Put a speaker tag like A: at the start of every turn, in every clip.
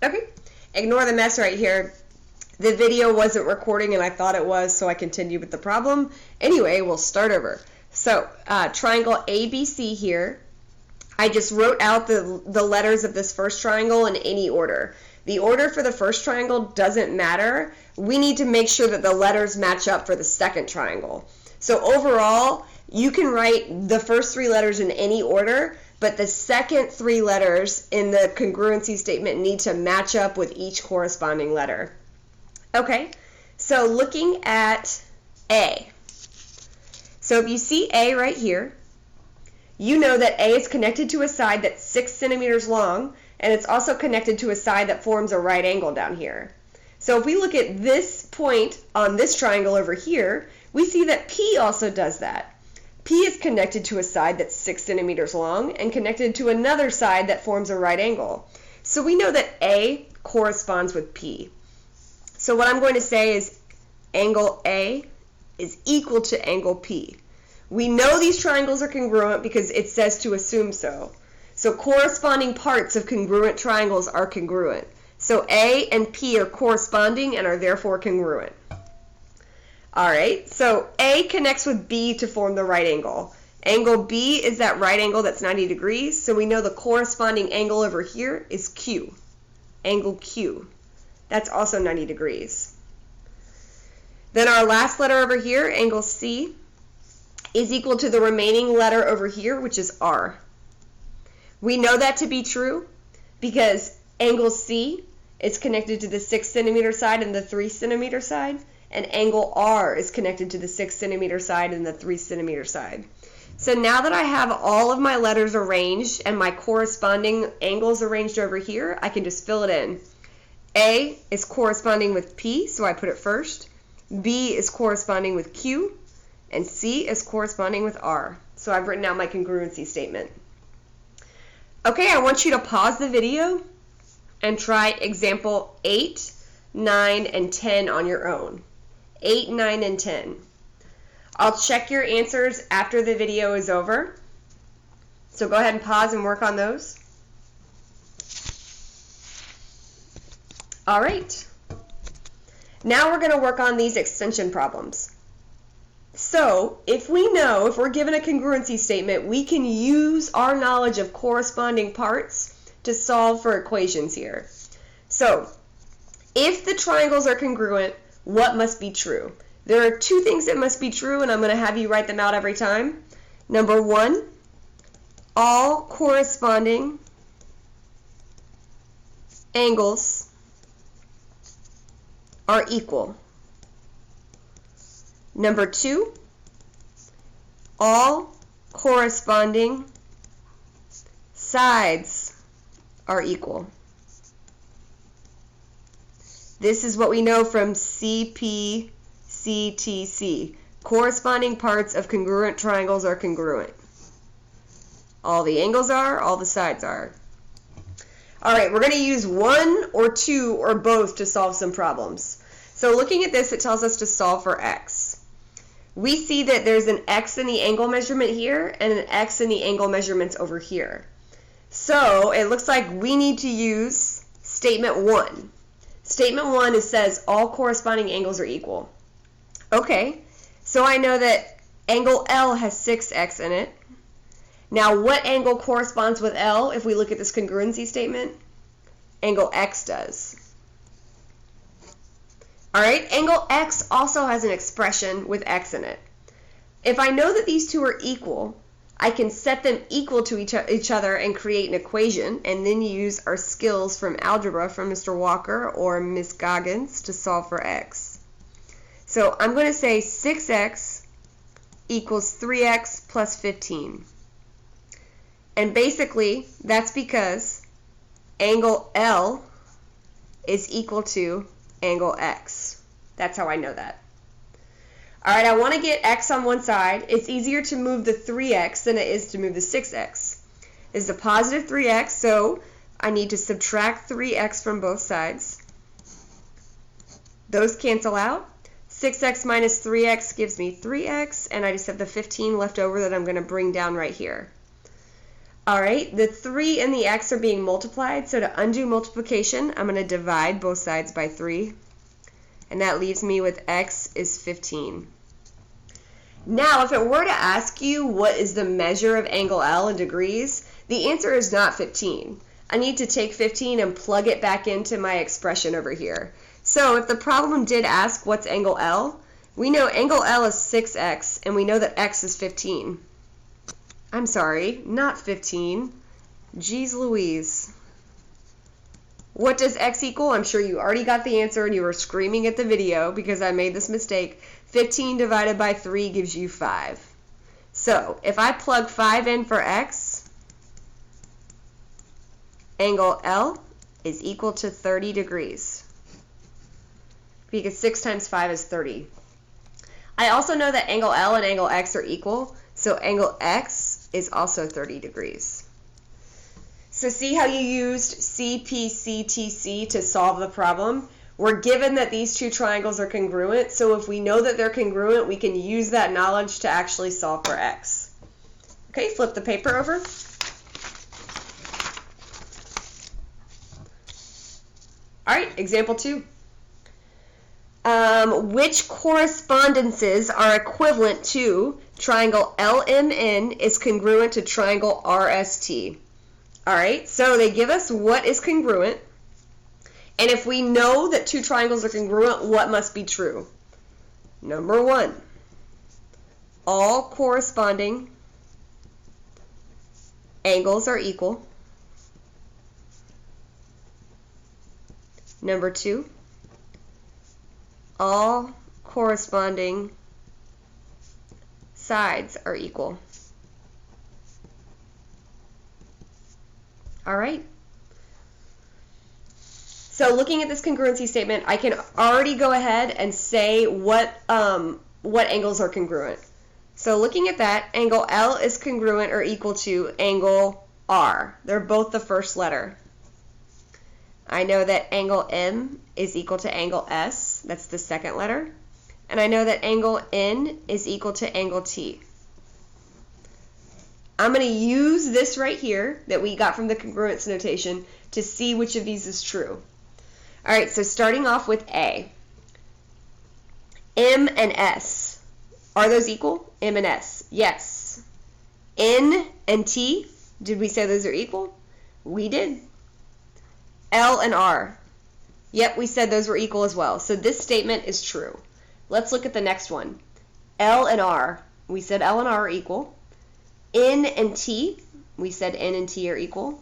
A: Okay, ignore the mess right here. The video wasn't recording and I thought it was, so I continued with the problem. Anyway, we'll start over. So, triangle ABC here. I just wrote out the letters of this first triangle in any order. The order for the first triangle doesn't matter. We need to make sure that the letters match up for the second triangle. So overall, you can write the first three letters in any order, but the second three letters in the congruency statement need to match up with each corresponding letter. Okay, so looking at A. So if you see A right here, you know that A is connected to a side that's 6 centimeters long, and it's also connected to a side that forms a right angle down here. So if we look at this point on this triangle over here, we see that P also does that. P is connected to a side that's 6 centimeters long and connected to another side that forms a right angle. So we know that A corresponds with P. So what I'm going to say is angle A is equal to angle P. We know these triangles are congruent because it says to assume so. So corresponding parts of congruent triangles are congruent. So A and P are corresponding and are therefore congruent. Alright, so A connects with B to form the right angle. Angle B is that right angle that's 90 degrees, so we know the corresponding angle over here is Q. Angle Q. That's also 90 degrees. Then our last letter over here, angle C, is equal to the remaining letter over here, which is R. We know that to be true because angle C is connected to the 6 centimeter side and the 3 centimeter side, and angle R is connected to the 6 centimeter side and the 3 centimeter side. So now that I have all of my letters arranged and my corresponding angles arranged over here, I can just fill it in. A is corresponding with P, so I put it first. B is corresponding with Q, and C is corresponding with R. So I've written out my congruency statement. Okay, I want you to pause the video and try example 8, 9, and 10 on your own. 8, 9, and 10. I'll check your answers after the video is over. So go ahead and pause and work on those. All right. Now we're going to work on these extension problems. So if we're given a congruency statement, we can use our knowledge of corresponding parts to solve for equations here. So if the triangles are congruent, what must be true? There are two things that must be true, and I'm going to have you write them out every time. Number one, all corresponding angles are equal. Number two, all corresponding sides are equal. This is what we know from CPCTC. Corresponding parts of congruent triangles are congruent. All the angles are, all the sides are. All right, we're going to use one or two or both to solve some problems. So looking at this, it tells us to solve for x. We see that there's an x in the angle measurement here and an x in the angle measurements over here. So it looks like we need to use statement 1. Statement 1 says all corresponding angles are equal. Okay, so I know that angle L has 6x in it. Now what angle corresponds with L if we look at this congruency statement? Angle X does. Alright, angle X also has an expression with X in it. If I know that these two are equal, I can set them equal to each other and create an equation, and then use our skills from algebra from Mr. Walker or Miss Goggins to solve for x. So I'm going to say 6x equals 3x plus 15. And basically, that's because angle L is equal to angle X. That's how I know that. Alright, I want to get x on one side. It's easier to move the 3x than it is to move the 6x. This is a positive 3x, so I need to subtract 3x from both sides. Those cancel out. 6x minus 3x gives me 3x, and I just have the 15 left over that I'm going to bring down right here. All right, the 3 and the x are being multiplied, so to undo multiplication, I'm going to divide both sides by 3, and that leaves me with x is 15. Now, if it were to ask you what is the measure of angle L in degrees, the answer is not 15. I need to take 15 and plug it back into my expression over here. So if the problem did ask what's angle L, we know angle L is 6x, and we know that x is 15. I'm sorry, not 15. Jeez Louise. What does x equal? I'm sure you already got the answer and you were screaming at the video because I made this mistake. 15 divided by 3 gives you 5. So if I plug 5 in for x, angle L is equal to 30 degrees. Because 6 times 5 is 30. I also know that angle L and angle x are equal, so angle x is also 30 degrees. So see how you used CPCTC to solve the problem? We're given that these two triangles are congruent, so if we know that they're congruent, we can use that knowledge to actually solve for x. Okay, flip the paper over. All right, example 2. Which correspondences are equivalent to triangle LMN is congruent to triangle RST? All right, so they give us what is congruent, and if we know that two triangles are congruent, what must be true? Number 1, all corresponding angles are equal. Number 2, all corresponding sides are equal. All right. So looking at this congruency statement, I can already go ahead and say what angles are congruent. So looking at that, angle L is congruent or equal to angle R. They're both the first letter. I know that angle M is equal to angle S. That's the second letter. And I know that angle N is equal to angle T. I'm going to use this right here that we got from the congruence notation to see which of these is true. All right, so starting off with A. M and S. Are those equal? M and S. Yes. N and T. Did we say those are equal? We did. L and R. Yep, we said those were equal as well. So this statement is true. Let's look at the next one. L and R. We said L and R are equal. N and T. We said N and T are equal.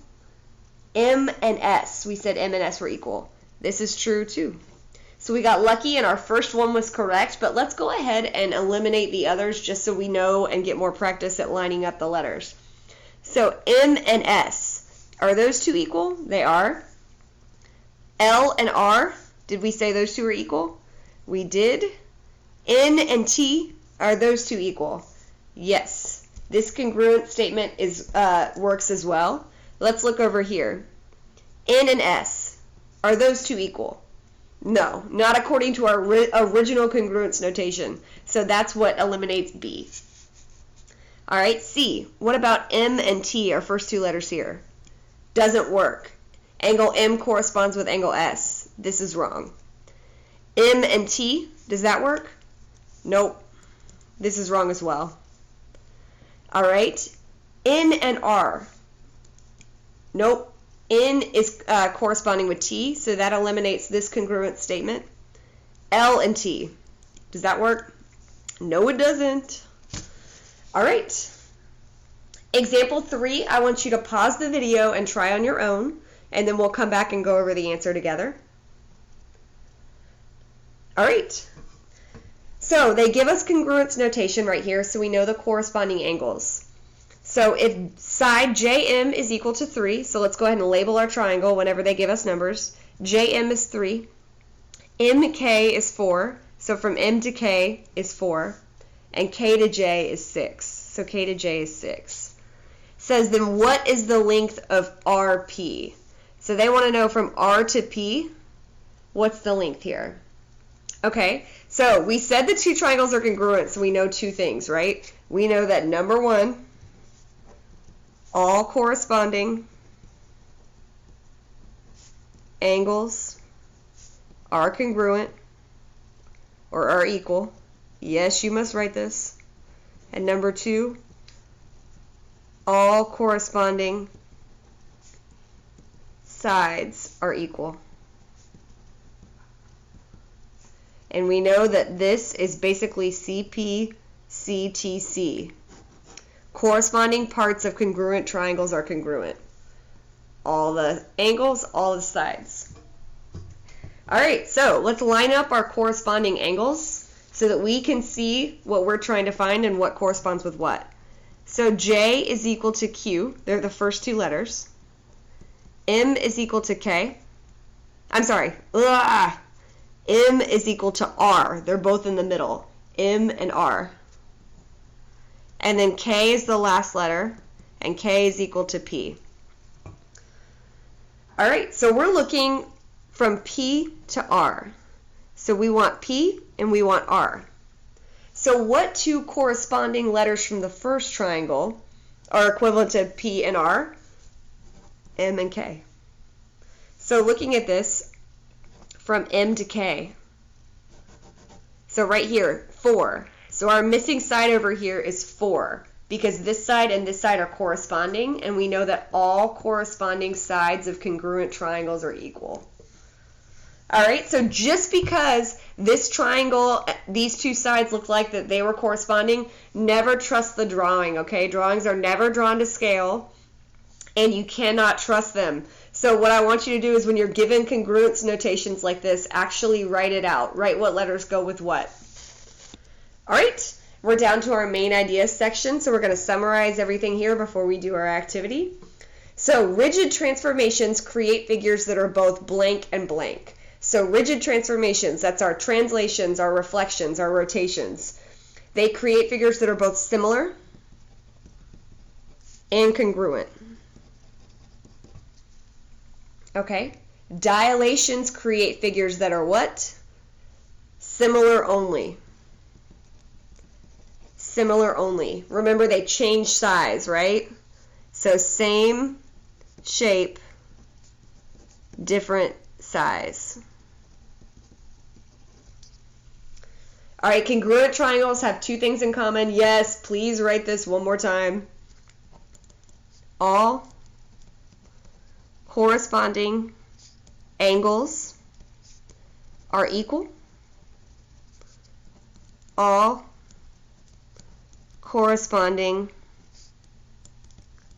A: M and S. We said M and S were equal. This is true too. So we got lucky and our first one was correct, but let's go ahead and eliminate the others just so we know and get more practice at lining up the letters. So M and S. Are those two equal? They are. L and R, did we say those two are equal? We did. N and T, are those two equal? Yes. This congruent statement works as well. Let's look over here. N and S, are those two equal? No, not according to our original congruence notation. So that's what eliminates B. All right, C. What about M and T, our first two letters here? Doesn't work. Angle M corresponds with angle S. This is wrong. M and T, does that work? Nope. This is wrong as well. All right. N and R. Nope. N is corresponding with T, so that eliminates this congruent statement. L and T. Does that work? No, it doesn't. All right. Example 3, I want you to pause the video and try on your own, and then we'll come back and go over the answer together. All right. So they give us congruence notation right here, so we know the corresponding angles. So if side JM is equal to 3, so let's go ahead and label our triangle whenever they give us numbers. JM is 3. MK is 4. So from M to K is 4. And K to J is 6. So K to J is 6. Says then what is the length of RP? So they want to know from R to P, what's the length here? Okay, so we said the two triangles are congruent, so we know two things, right? We know that number 1, all corresponding angles are congruent or are equal. Yes, you must write this. And number 2, all corresponding sides are equal. And we know that this is basically CP-CTC. Corresponding parts of congruent triangles are congruent. All the angles, all the sides. Alright, so let's line up our corresponding angles so that we can see what we're trying to find and what corresponds with what. So J is equal to Q. They're the first 2 letters. M is equal to K. I'm sorry. M is equal to R. They're both in the middle. M and R. And then K is the last letter, and K is equal to P. All right, so we're looking from P to R. So we want P and we want R. So what 2 corresponding letters from the first triangle are equivalent to P and R? M and K. So looking at this, from M to K. So right here, 4. So our missing side over here is 4 because this side and this side are corresponding, and we know that all corresponding sides of congruent triangles are equal. All right, so just because this triangle, these 2 sides look like that they were corresponding, never trust the drawing, okay? Drawings are never drawn to scale, and you cannot trust them. So what I want you to do is when you're given congruence notations like this, actually write it out. Write what letters go with what. All right, we're down to our main ideas section, so we're going to summarize everything here before we do our activity. So rigid transformations create figures that are both blank and blank. So rigid transformations, that's our translations, our reflections, our rotations. They create figures that are both similar and congruent. Okay, dilations create figures that are what? Similar only. Similar only. Remember, they change size, right? So same shape, different size. All right, congruent triangles have 2 things in common. Yes, please write this one more time. All corresponding angles are equal. All corresponding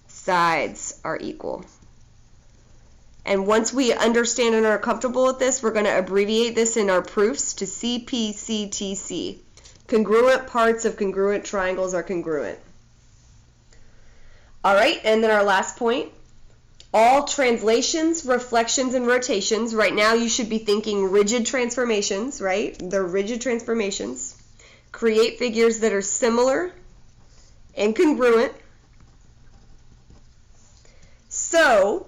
A: sides are equal. And once we understand and are comfortable with this, we're going to abbreviate this in our proofs to CP-CTC. Congruent parts of congruent triangles are congruent. All right, and then our last point. All translations, reflections, and rotations, right now you should be thinking rigid transformations, right? They're rigid transformations. Create figures that are similar and congruent. So,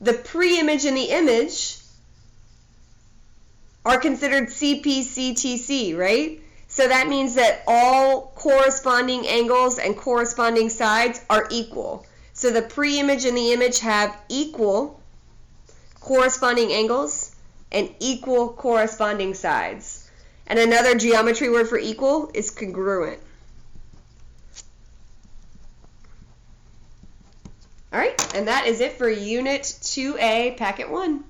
A: the pre-image and the image are considered CP-CTC, right? So that means that all corresponding angles and corresponding sides are equal. So the pre-image and the image have equal corresponding angles and equal corresponding sides. And another geometry word for equal is congruent. All right, and that is it for Unit 2A, Packet 1.